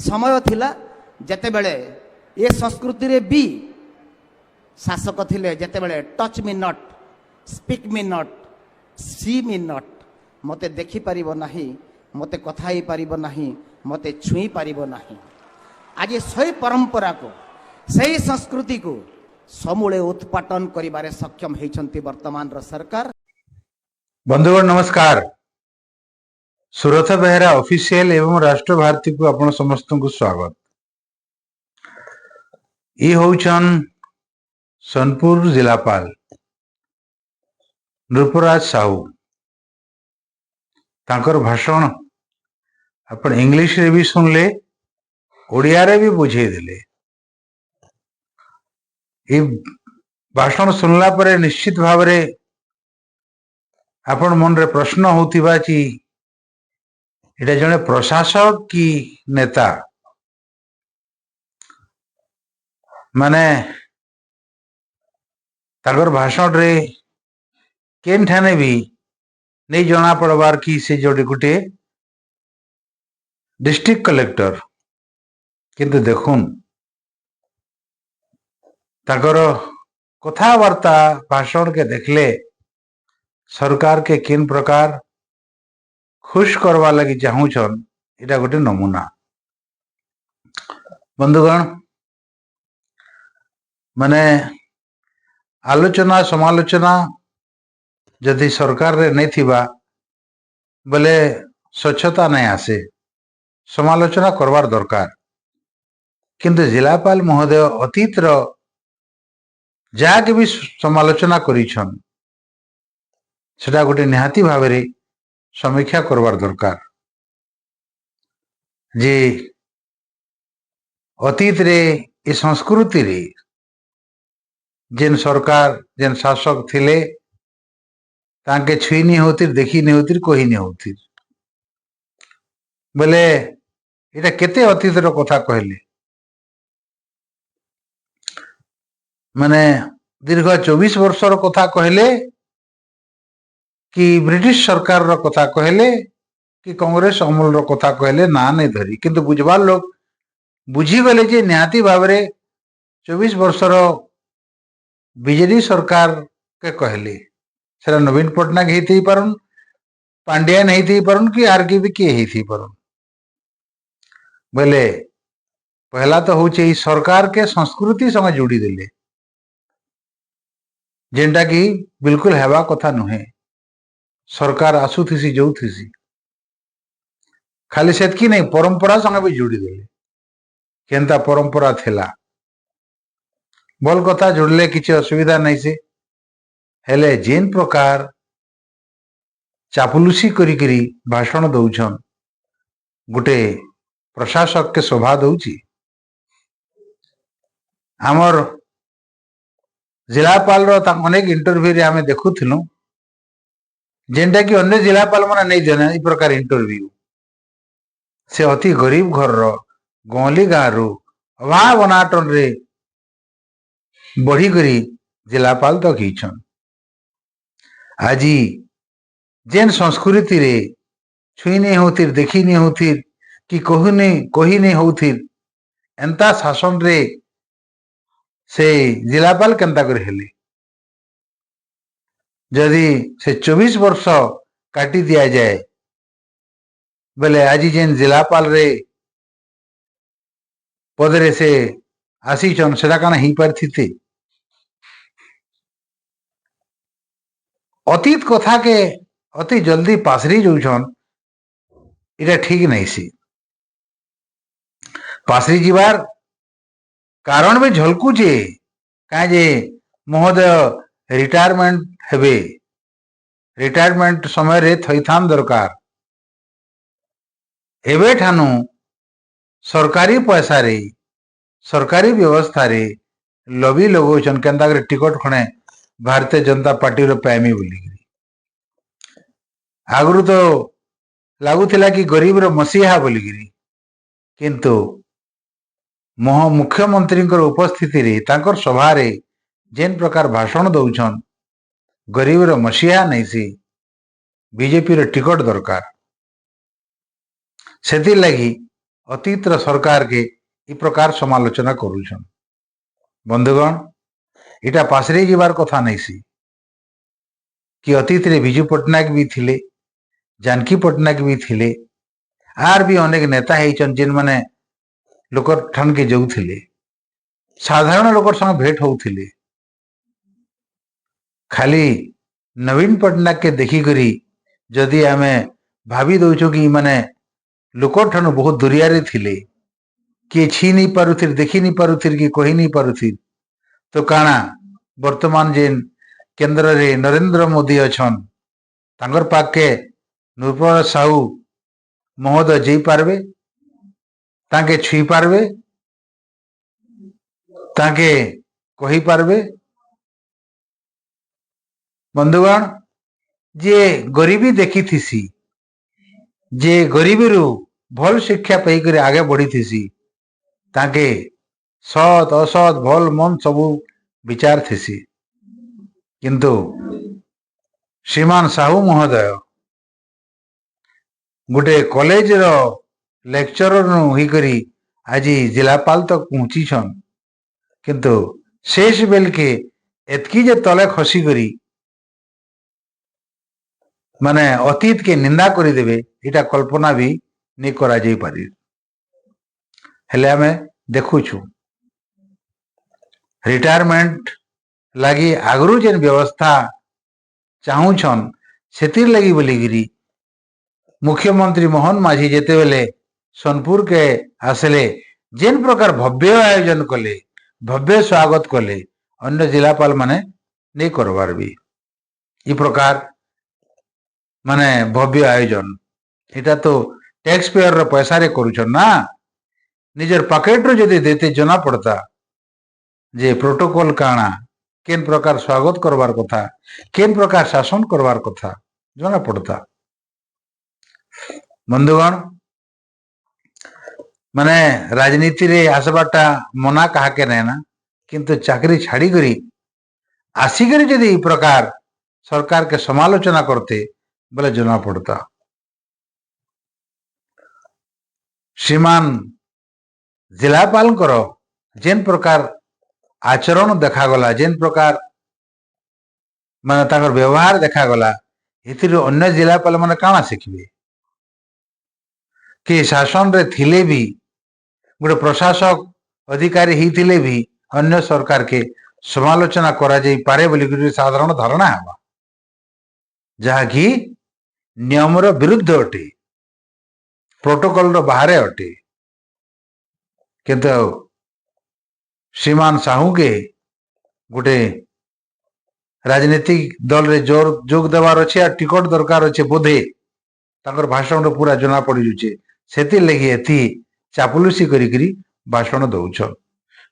समय थिला जेतेबेले ए संस्कृति रे भी शासक थिले जेतेबेले touch me not speak me not see me not मते देखि पारिबो नाही मते कथा ही पारिबो नाही मते छुई पारिबो नाही। आज सही परंपरा को सही संस्कृति को समूले उत्पाटन करिबारे सक्षम हेछंती वर्तमान रो सरकार। बंधुगण नमस्कार। सुरथा बेहरा ऑफिशियल एवं राष्ट्र भारती को आपण समस्त को स्वागत। ये होचन सोनपुर जिलापाल नृपराज साहू। तांकर भाषण आपण इंग्लिश रे भी सुनले ओडिया रे भी बुझे देले। ये भाषण सुनला परे निश्चित भाव रे आपण मन रे प्रश्न होतिबा कि एटा जने प्रशासक की नेता माने तागर भाषण रे केन ठाने भी नहीं जना पड़बार कि से जोड़े गुटे डिस्ट्रिक्ट कलेक्टर किंतु देखुन तागर कथावार्ता भाषण के देखले सरकार के किन प्रकार खुश करवा लगी चाहूछन एटा गोटे नमूना। बंधुगण माने आलोचना समालोचना जदि सरकार रे नहीं थिबा बोले स्वच्छता नहीं आसे समालोचना करवार दरकार। किंतु जिलापाल महोदय अतीत रो जाके भी समालोचना करिछन सेटा गोटे निहाती भाव रे समीक्षा करवार दरकार जे अतीत रे ए संस्कृति रे जेन सरकार जेन शासक थिले तांके छुई नहीं होती देखी नहीं होती कही नहीं होती बोले एटा केते अतीत रो कथा कहले माने दीर्घ 24 वर्ष रो कथा कहले कि ब्रिटिश सरकार रो कथा कहले कि कांग्रेस अमल रो कथा कहले ना नहीं धरी किंतु बुझवार लोग बुझी गले जे निहाती भाव रे 24 वर्ष रो बीजेडी सरकार के कहले सेरा नवीन पटनायक हेथी पारुन पांड्यान हेथी पारुन कि आर के भी के हेथी पारुन बोले पहला तो होचे सरकार के संस्कृति संग जोड़ी देले जेंटा कि बिल्कुल हेबा कथा नुहे। सरकार आसुथिसी जोउथिसी खाली सेतकी नहीं परंपरा संग भी जोड़ी देले केनता परंपरा थिला बोल कथा जोड़ले किसी असुविधा नहीं से हेले जेन प्रकार चापुलुसी करी करी भाषण दौछन गुटे प्रशासक के शोभा दौची। आमर जिलापाल रो अनेक इंटरव्यू रे आमे देखुथिलु जेनटा कि अन्य जिलापाल माने नहीं देना ई प्रकार इंटरव्यू से अति गरीब घर रो गौली गारू अभाव अनाटन रे बढ़ी करी जिलापाल तो कीछन। आज जेन संस्कृति रे छुई नहीं होती देखी नहीं होती कि कही नहीं होती एंता शासन रे से जिलापाल केंता कर हेले जदि से 24 वर्ष काटी दिया जाए बोले आज जेन जिलापाल रे पदरे से आसीचन सेटा काना ही पारथिते। अतीत कथा के अति जल्दी पासरी जोछन इटा ठीक नहीं सी पासरी जीवार कारण भी झलकुचे कहीं जे महोदय रिटायरमेंट हेबे रिटायरमेंट समय रे थैथान दरकार एबे ठानु सरकारी पैसा रे सरकारी व्यवस्था रे लबी लगोचन केंता करे टिकट खणे भारतीय जनता पार्टी रो पैमी बोली आगु तो लगुला कि गरीब रो मसीहा बोलिकी किंतु मुख्यमंत्री उपस्थिति रे तांकर सभा रे जेन प्रकार भाषण दौछन गरीब रो मसीहा नहीं सी बीजेपी रो टिकट दरकार से लगी ଅତୀତର ସରକାରକେ ଇ ପ୍ରକାର ସମାଲୋଚନା କରୁଛନ୍। ବନ୍ଧୁଗଣ, ଏଇଟା ପାଶରେ ଯିବାର କଥା ନାଇଁସି କି ଅତୀତରେ ବିଜୁ ପଟ୍ଟନାୟକ ବି ଥିଲେ, ଜାନକୀ ପଟ୍ଟନାୟକ ବି ଥିଲେ, ଆର୍ ବି ଅନେକ ନେତା ହେଇଛନ୍ ଯେନ୍ମାନେ ଲୋକର ଠାନକେ ଯାଉଥିଲେ, ସାଧାରଣ ଲୋକର ସଙ୍ଗେ ଭେଟ ହଉଥିଲେ। ଖାଲି ନବୀନ ପଟ୍ଟନାୟକକେ ଦେଖିକରି ଯଦି ଆମେ ଭାବି ଦଉଛୁ କି ମାନେ ଲୋକର ଠାନୁ ବହୁତ ଦୁରିଆରେ ଥିଲେ, କିଏ ଛି ନେଇ ପାରୁଥିର୍, ଦେଖି ନେଇ ପାରୁଥିର୍ କି କହି ନେଇ ପାରୁଥିର୍, ତ କାଣା ବର୍ତ୍ତମାନ ଯେନ୍ କେନ୍ଦ୍ରରେ ନରେନ୍ଦ୍ର ମୋଦି ଅଛନ୍ ତାଙ୍କର ପାଖକେ ନୃପର ସାହୁ ମହୋଦୟ ଯାଇପାରବେ, ତାଙ୍କେ ଛୁଇଁ ପାରବେ, ତାଙ୍କେ କହିପାରବେ? ବନ୍ଧୁଗଣ, ଯେ ଗରିବୀ ଦେଖିଥିସି, ଯେ ଗରିବୀରୁ ଭଲ ଶିକ୍ଷା ପାଇକରି ଆगे ବଢିଥିସି, ତାଙ୍କେ ସତ୍ ଅସତ୍ ଭଲ ମନ୍ଦ ସବୁ ବିଚାର ଥିସି। କିନ୍ତୁ ଶ୍ରୀମାନ ସାହୁ ମହୋଦୟ ଗୋଟେ କଲେଜର ଲେକ୍ଚରର ହେଇକରି ଆଜି ଜିଲ୍ଲାପାଳ ତକ ପହଞ୍ଚିଛନ୍, କିନ୍ତୁ ଶେଷ ବେଲକେ ଏତକି ଯେ ତଲେ ଖସିକରି ମାନେ ଅତୀତକେ ନିନ୍ଦା କରିଦେବେ, ଏଇଟା କଳ୍ପନା ବି ନେଇ କରାଯାଇ ପାରି। ହେଲେ ଆମେ ଦେଖୁଛୁ ରିଟାୟାରମେଣ୍ଟ ଲାଗି ଆଗରୁ ଯେନ୍ ବ୍ୟବସ୍ଥା ଚାହୁଁଛନ୍, ସେଥିର୍ ଲାଗି ବୋଲିକିରି ମୁଖ୍ୟମନ୍ତ୍ରୀ ମୋହନ ମାଝୀ ଯେତେବେଲେ ସୋନପୁରକେ ଆସିଲେ, ଯେନ୍ ପ୍ରକାର ଭବ୍ୟ ଆୟୋଜନ କଲେ, ଭବ୍ୟ ସ୍ୱାଗତ କଲେ, ଅନ୍ୟ ଜିଲ୍ଲାପାଳ ମାନେ ନେଇ କରବାର ବି ଇ ପ୍ରକାର ମାନେ ଭବ୍ୟ ଆୟୋଜନ। এটা তো ট্যাক্স পেয়ার পয়সারে করুছন না, নিজের পকেটরু যদি দেতে জনা পড়তা যে প্রোটোকল কাଣା, কেন প্রকার স্বাগত করবার কথা, কেন প্রকার শাসন করবার কথা জনা পড়তা। বন্ধুগণ, মানে রাজনীতিরে আসবারটা মনা কাহাকে নেয় না, কিন্তু চাকরি ছাড়ি করি আসিকরি যদি এই প্রকার সরকারকে সমালোচনা করতে বলে জনা পড়তা। শ্রীমান জিলাপালଙ୍କର ଯେନ୍ ପ୍ରକାର ଆଚରଣ ଦେଖାଗଲା, ଯେନ୍ ପ୍ରକାର ମାନେ ତାଙ୍କର ବ୍ୟବହାର ଦେଖାଗଲା, ଏଥିରୁ ଅନ୍ୟ ଜିଲ୍ଲାପାଳ ମାନେ କାଣା ଶିଖିବେ? କି ଶାସନରେ ଥିଲେ ବି, ଗୋଟେ ପ୍ରଶାସକ ଅଧିକାରୀ ହେଇଥିଲେ ବି ଅନ୍ୟ ସରକାରକେ ସମାଲୋଚନା କରାଯାଇପାରେ ବୋଲିକରି ସାଧାରଣ ଧାରଣା ହେବା, ଯାହାକି ନିୟମର ବିରୁଦ୍ଧ ଅଟେ, ପ୍ରୋଟୋକଲର ବାହାରେ ଅଟେ। କିନ୍ତୁ ଶ୍ରୀମାନ ସାହୁକେ ଗୋଟେ ରାଜନୈତିକ ଦଳରେ ଯୋଗ ଦେବାର ଅଛି, আর ଟିକଟ ଦରକାର ଅଛି ବୋଧେ, ତାଙ୍କର ଭାଷଣରୁ ପୁରା ଜଣା ପଡିଯାଉଛି। ସେଥିର୍ଲାଗି ଏଥି ଚାପୁଲୁସି କରିକିରି ଭାଷଣ ଦଉଛନ୍,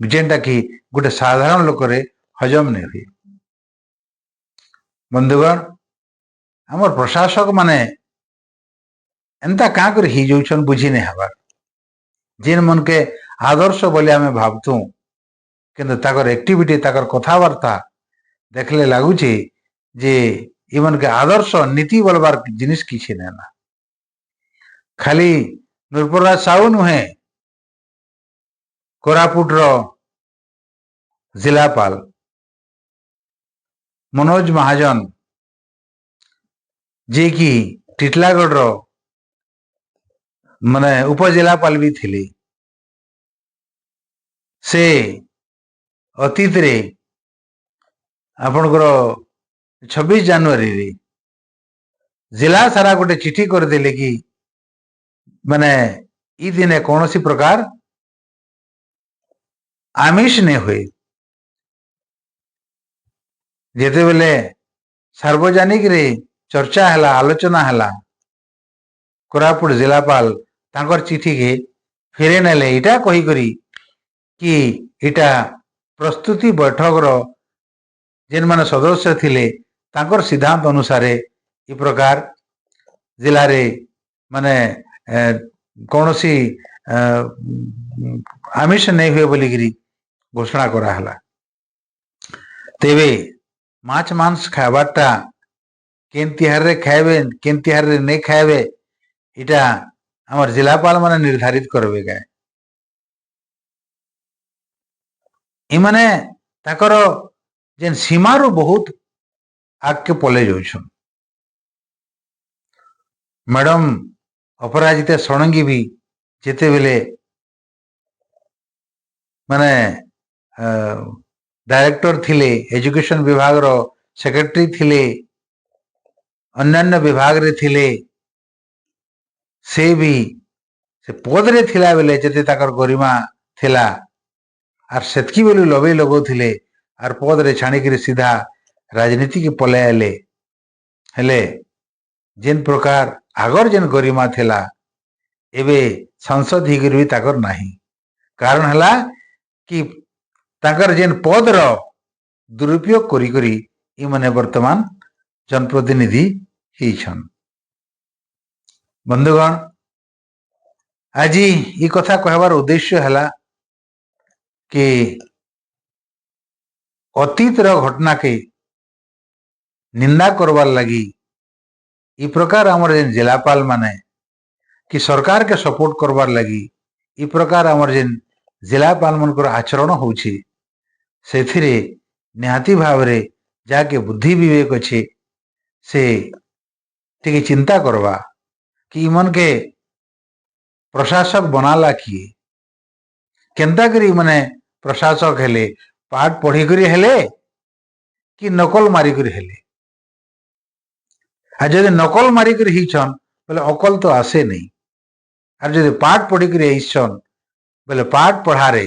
ଯେନ୍ଟା କି ଗୋଟେ ସାଧାରଣ ଲୋକରେ ହଜମ ନେଇ ହୁଏ। ବନ୍ଧୁଗଣ, ଆମର ପ୍ରଶାସକ ମାନେ ଏନ୍ତା କାଁ କରି ହେଇଯାଉଛନ୍ ବୁଝି ନେଇ ହେବାର। ଯେନ୍ ମନକେ ଆଦର୍ଶ ବୋଲି ଆମେ ଭାବତୁ, କିନ୍ତୁ ତାଙ୍କର ଆକ୍ଟିଭିଟି, ତାଙ୍କର କଥାବାର୍ତ୍ତା দেখলে লাগুছে যে এমনকে আদর্শ নীতি বলবার জিনিস কিছু নেই না। খালি নৃপরাজ সাহু নুহে, কোরাপুটর জেলাপাল মনোজ মহাজন, যে কি টিটলাগড়র মানে উপজেলাপাল বি থিলে, সে অতীতরে ଆପଣଙ୍କର 26 ଜାନୁଆରୀରେ ଜିଲ୍ଲା ସାରା ଗୋଟେ ଚିଠି କରିଦେଲେ କି ମାନେ ଇ ଦିନେ କୌଣସି ପ୍ରକାର ଆମିଷ ନେ ହୁଏ। ଯେତେବେଳେ ସାର୍ବଜନିକରେ ଚର୍ଚ୍ଚା ହେଲା, ଆଲୋଚନା ହେଲା, କୋରାପୁଟ ଜିଲ୍ଲାପାଳ ତାଙ୍କର ଚିଠିକେ ଫେରେଇ ନେଲେ, ଏଇଟା କହିକରି କି ଏଇଟା ପ୍ରସ୍ତୁତି ବୈଠକର ଯେନ୍ମାନେ ସଦସ୍ୟ ଥିଲେ ତାଙ୍କର ସିଦ୍ଧାନ୍ତ ଅନୁସାରେ ଏ ପ୍ରକାର ଜିଲ୍ଲାରେ ମାନେ କୌଣସି ଆମିଷ ନେଇ ହୁଏ ବୋଲିକିରି ଘୋଷଣା କରାହେଲା। ତେବେ ମାଛ ମାଂସ ଖାଇବାରଟା କେନ୍ ତିହାରରେ ଖାଇବେ, କେନ୍ ତିହାରରେ ନେଇ ଖାଇବେ, ଏଇଟା आमर जिलापाल माने निर्धारित करबे के इमाने ताकर जेन सीमा रो बहुत आग के पले जाउछन। मैडम अपराजिता षडंगी भी जेते बेले माने डायरेक्टर थिले, एजुकेशन विभाग रो सेक्रेटरी थिले, अन्यान्य विभाग रे थिले, से भी से पद रे थिला बेले जेते ताकर गरिमा थिला आर सेतकी बेलु लबे लगो थिले आर पद रे छाणी के सीधा राजनीति के पले आले हेले जेन प्रकार आगर जेन गरिमा थिला एबे संसद ही भी ताकर नाही। कारण हला कि ताकर जेन पद रो दुरुपयोग करी करी इ माने वर्तमान जनप्रतिनिधि ही छन। बंधुगण आज इ कथा कहबार उद्देश्य हला कि अतीत रो घटना के निंदा करवार लगी इ प्रकार हमर जेन जिलापाल माने कि सरकार के सपोर्ट करवार लगी इ प्रकार हमर जेन जिलापाल मनकर आचरण होछि सेथिरे निहाती भाव रे जाके बुद्धि विवेक अच्छे से टिके चिंता करवा कि इमन के प्रशासक बनाला किए केंता करी माने प्रशासक हेले पाठ पढ़ी करी हेले कि नकल मारी करी हेले। आ जदि नकल मारी करी हिचन बोले अकल तो आसे नहीं आर जदि पाठ पढ़ी करी हिचन बोले पाठ पढ़ारे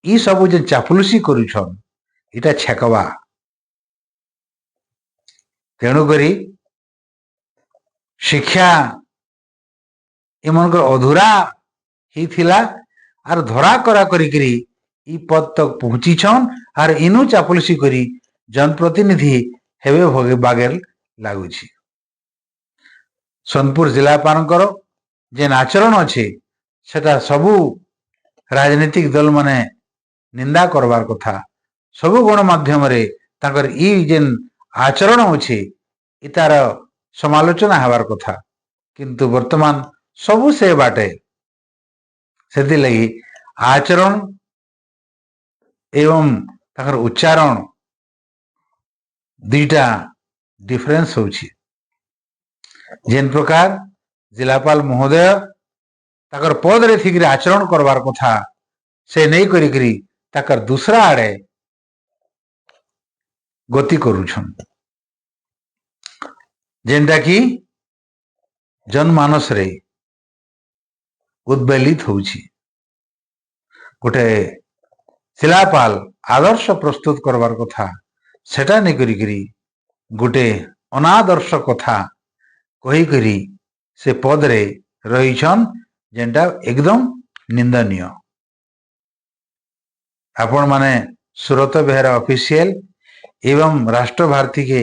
इ सब जे चापलुसी करूछन इटा छेकवा। तेणु करी शिक्षा इमनकर अधूरा ही थिला आर धरा करा करी करी इ पद तक पहुंची छन आर इनु चापलुसी करी जनप्रतिनिधि हेबे भगे बागेर लागुछि। सोनपुर जिलापाल करो जेन आचरण अच्छे सेटा सबू राजनीतिक दल माने निंदा करवार कथा सबू गणमाध्यम रे ताकर इ जेन आचरण अच्छे इतार समालोचना हबार कथा किंतु वर्तमान सबू से बाटे से लगी आचरण एवं ताकर उच्चारण दुईटा डिफरेंस होछि। जेन प्रकार जिलापाल महोदय ताकर पद रे ठीक आचरण करवार कथा से नहीं करी करी ताकर दूसरा आड़े गति करूछन जेनटा कि जनमानस रे उद्वेलित होछि। गोटे जिलापाल आदर्श प्रस्तुत करवार कथा सेटा नहीं करी करी गोटे अनादर्श कथा कही करी से पद रे रहीछन जेनटा एकदम निंदनीय। आपण माने सुरत बेहरा ऑफिशियल एवं राष्ट्र भारती के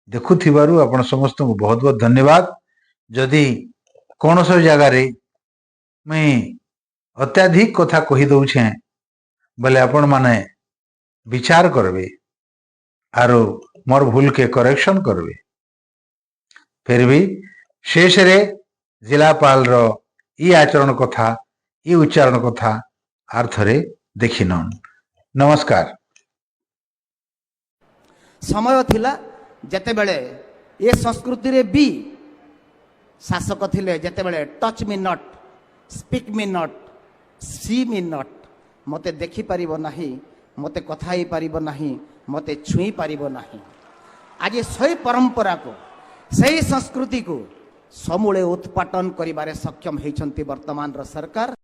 देखुथिबारु आपण समस्त को बहुत बहुत धन्यवाद। जदि कौन सब जगह रे मैं अत्याधिक कथा कही दउछे बोले आपण माने विचार करबे आरो मोर भूल के करेक्शन करबे। फिर भी शेष रे जिलापाल रो इ आचरण कथा इ उच्चारण कथा आर्थरे देखिन। नमस्कार। समय थिला जेते बेले ए संस्कृति रे भी शासक थिले जेते बेले touch me not speak me not see me not मते देखि परिबो नाही मते कथा ही परिबो नाही मते छुई परिबो नाही। आज सही परंपरा को सही संस्कृति को समूले उत्पाटन करिबारे सक्षम हेछंती वर्तमान रो सरकार।